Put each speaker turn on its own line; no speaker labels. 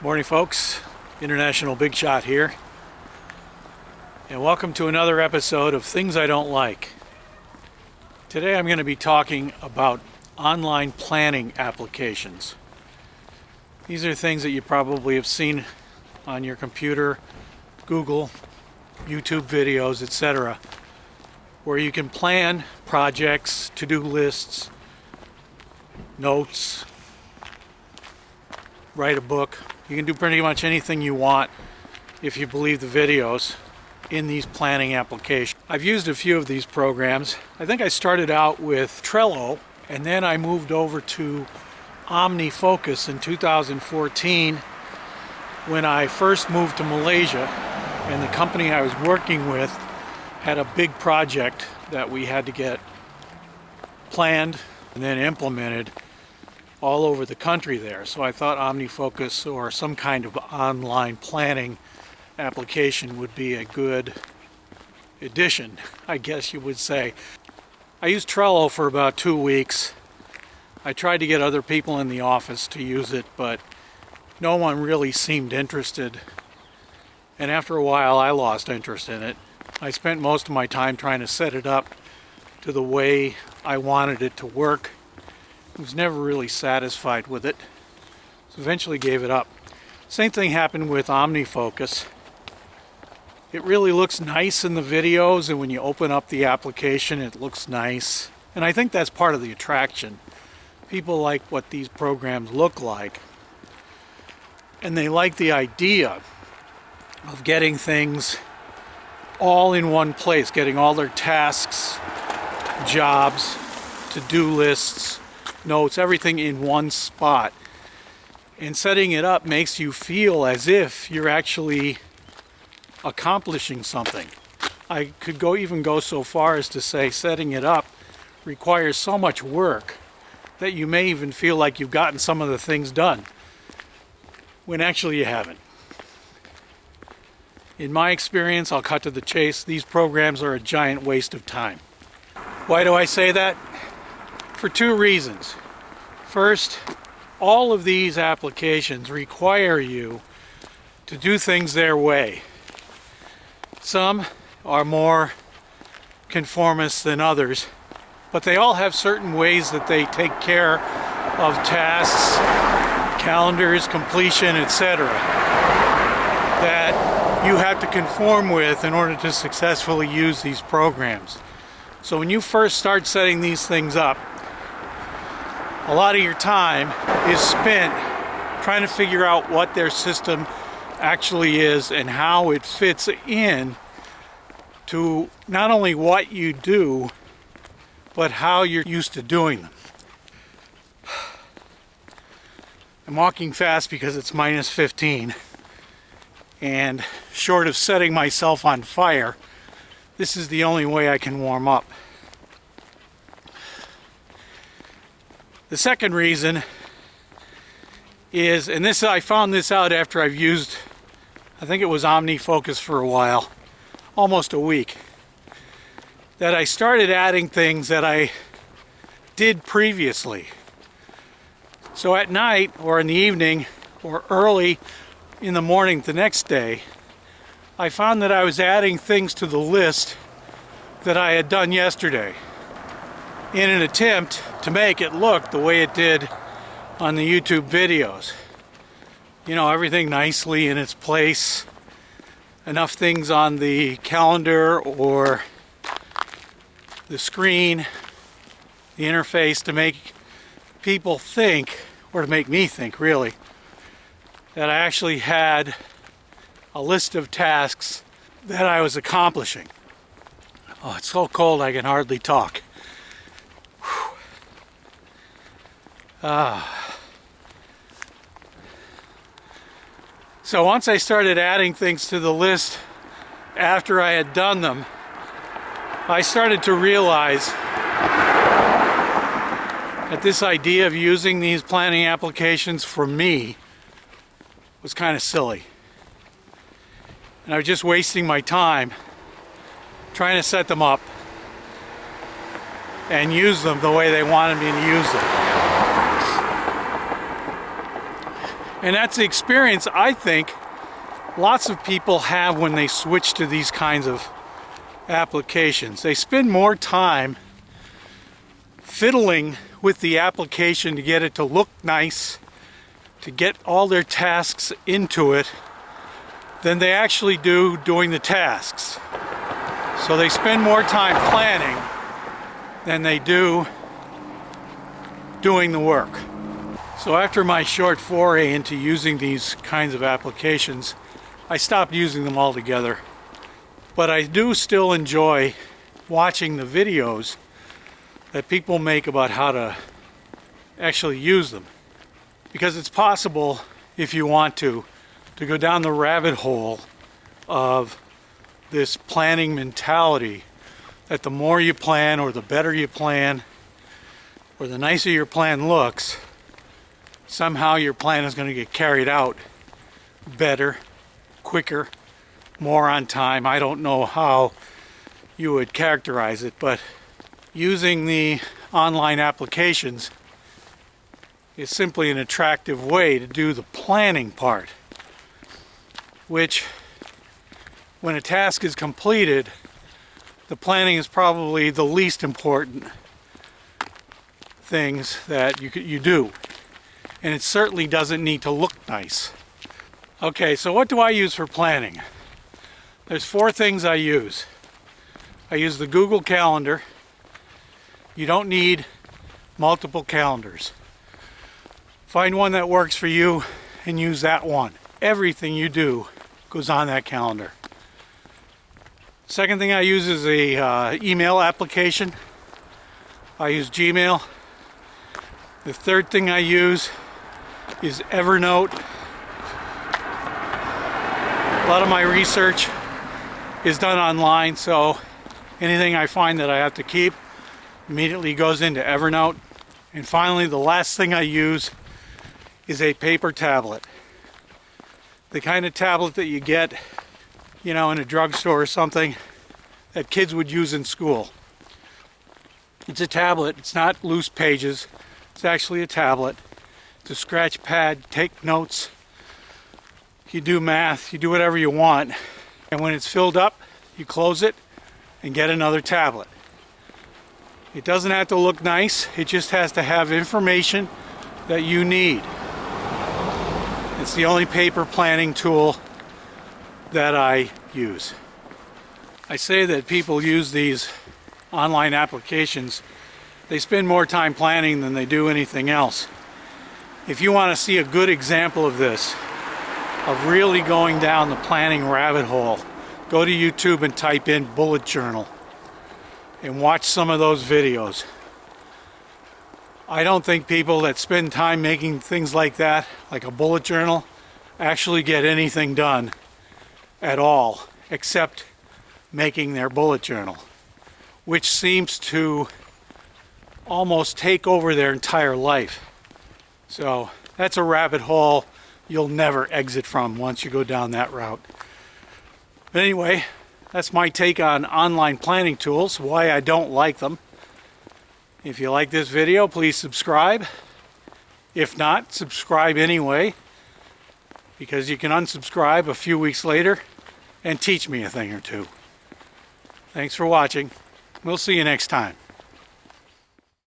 Morning folks, International Bigshot here, and welcome to another episode of Things I Don't Like. Today I'm going to be talking about online planning applications. These are things that you probably have seen on your computer, Google, YouTube videos, etc., where you can plan projects, to-do lists, notes, write a book. You can do pretty much anything you want if you believe the videos in these planning applications. I've used a few of these programs. I think I started out with Trello and then I moved over to OmniFocus in 2014 when I first moved to Malaysia, and the company I was working with had a big project that we had to get planned and then implemented all over the country there. So I thought OmniFocus or some kind of online planning application would be a good addition, I guess you would say. I used Trello for about 2 weeks. I tried to get other people in the office to use it, but no one really seemed interested. And after a while, I lost interest in it. I spent most of my time trying to set it up to the way I wanted it to work. I was never really satisfied with it, so eventually gave it up. Same thing happened with OmniFocus. It really looks nice in the videos, and when you open up the application it looks nice, and I think that's part of the attraction. People like what these programs look like, and they like the idea of getting things all in one place, getting all their tasks, jobs, to-do lists, notes, everything in one spot. And setting it up makes you feel as if you're actually accomplishing something. I could even go so far as to say setting it up requires so much work that you may even feel like you've gotten some of the things done, when actually you haven't. In my experience, I'll cut to the chase, these programs are a giant waste of time. Why do I say that? For two reasons. First, all of these applications require you to do things their way. Some are more conformist than others, but they all have certain ways that they take care of tasks, calendars, completion, etc., that you have to conform with in order to successfully use these programs. So when you first start setting these things up, a lot of your time is spent trying to figure out what their system actually is and how it fits in to not only what you do, but how you're used to doing them. I'm walking fast because it's minus 15, and short of setting myself on fire, this is the only way I can warm up. The second reason is, and I found this out after I've used, I think it was OmniFocus for a while, almost a week, that I started adding things that I did previously. So at night or in the evening or early in the morning the next day, I found that I was adding things to the list that I had done yesterday in an attempt to make it look the way it did on the YouTube videos. You know, everything nicely in its place, enough things on the calendar or the screen, the interface, to make people think, or to make me think really, that I actually had a list of tasks that I was accomplishing. Oh, it's so cold I can hardly talk. So once I started adding things to the list after I had done them, I started to realize that this idea of using these planning applications for me was kind of silly. And I was just wasting my time trying to set them up and use them the way they wanted me to use them. And that's the experience I think lots of people have when they switch to these kinds of applications. They spend more time fiddling with the application to get it to look nice, to get all their tasks into it, than they actually do doing the tasks. So they spend more time planning than they do doing the work. So after my short foray into using these kinds of applications, I stopped using them altogether. But I do still enjoy watching the videos that people make about how to actually use them. Because it's possible, if you want to go down the rabbit hole of this planning mentality, that the more you plan, or the better you plan, or the nicer your plan looks, somehow your plan is going to get carried out better, quicker, more on time. I don't know how you would characterize it, but using the online applications is simply an attractive way to do the planning part, which, when a task is completed, the planning is probably the least important things that you do. And it certainly doesn't need to look nice. Okay, so what do I use for planning? There's 4 things I use. I use the Google Calendar. You don't need multiple calendars. Find one that works for you and use that one. Everything you do goes on that calendar. Second thing I use is a email application. I use Gmail. The third thing I use is Evernote. A lot of my research is done online, so anything I find that I have to keep immediately goes into Evernote. And finally, the last thing I use is a paper tablet. The kind of tablet that you get, in a drugstore or something, that kids would use in school. It's a tablet. It's not loose pages. It's actually a tablet. It's a scratch pad. Take notes. You do math. You do whatever you want. And when it's filled up, you close it and get another tablet. It doesn't have to look nice. It just has to have information that you need. It's the only paper planning tool that I use. I say that people use these online applications, they spend more time planning than they do anything else. If you want to see a good example of this, of really going down the planning rabbit hole, go to YouTube and type in bullet journal and watch some of those videos. I don't think people that spend time making things like that, like a bullet journal, actually get anything done at all except making their bullet journal, which seems to almost take over their entire life. So that's a rabbit hole you'll never exit from once you go down that route. But anyway, that's my take on online planning tools, why I don't like them. If you like this video, please subscribe. If not, subscribe anyway, because you can unsubscribe a few weeks later and teach me a thing or two. Thanks for watching. We'll see you next time.